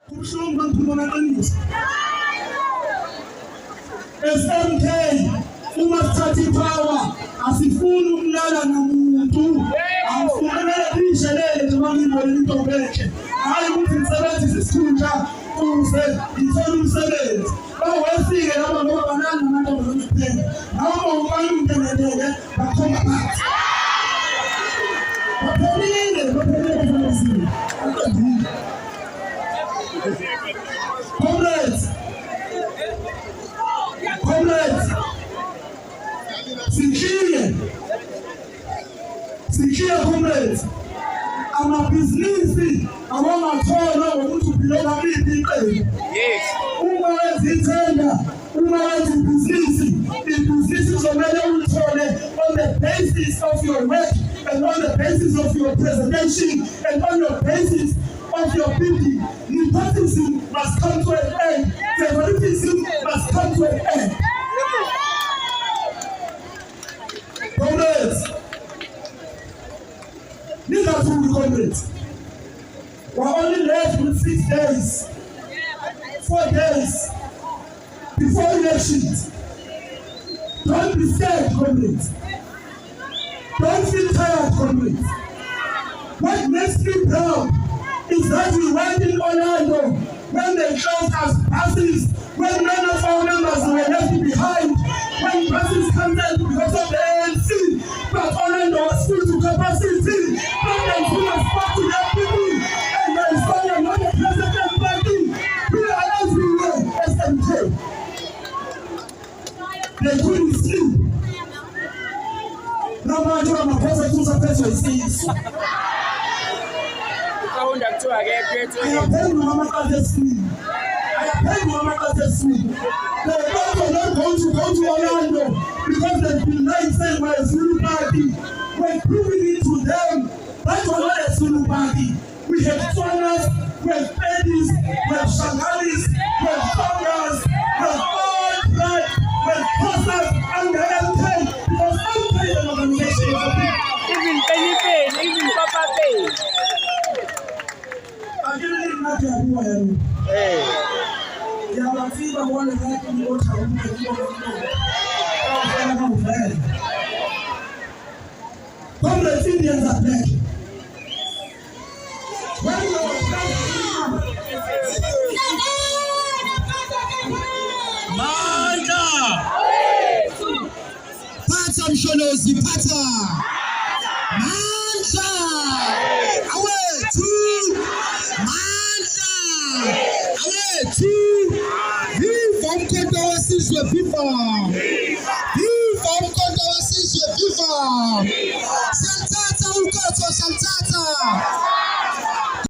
Kubuhlungu ngikhuluma ngeqiniso. SMK uma sithatha ipower asifuni ukulala nomuntu. Asifunele ishelele nje mangibona into bekhe. Hayi ukuthi ngisebenzise isikhundla ukuze ngithole umsebenzi. Bawesike laba ngoba banani namantombazane kuphela. Noma ubani umntenendeke bakhomba phansi. Baphelile baphelile. Comrades, Sikia comrades, amabhizinisi awangathola ngokuthi ubhiloka liphi iqembu. Uma wenza ithenda, uma wenza ibhizinisi uzomele ulithole on the basis of your work and on the basis of your presentation and on the basis of your building. Nepotism must come to an end. Favoritism must come to an end. Comrades, these are two comrades. We're only left with 6 days, 4 days before elections. Don't be scared, comrades. Don't feel tired, comrades. What makes me proud is that we went in Orlando when they closed us buses, when none of our members were left behind, when buses cancelled because of the ANC, but Orlando was full to capacity, but they full of spot to their people, and there is only not the president party. We are everywhere, SMK. They couldn't sleep. No matter what my president was a person sees. I have paid Mama Katesmi. They don't want to go to Orlando because they've been lying saying we're a Zulu party. We're proving it to them that we're not a Zulu party. We have Tswanas, we have Pedis, we have Shangalis, we have Tongas, we have all blood, we have Kossas, and the MK. Because MK is an organization of people. Even Penny paid, even Papa paid. Comrades, Indians are black. Manda! Pata mshonozi, pata! Manda! Away, two! Manda! Away, two! Vive Mkondo wa Sizwe, viva! Vive Mkondo wa Sizwe, viva! Shantata ukoto, Shantata!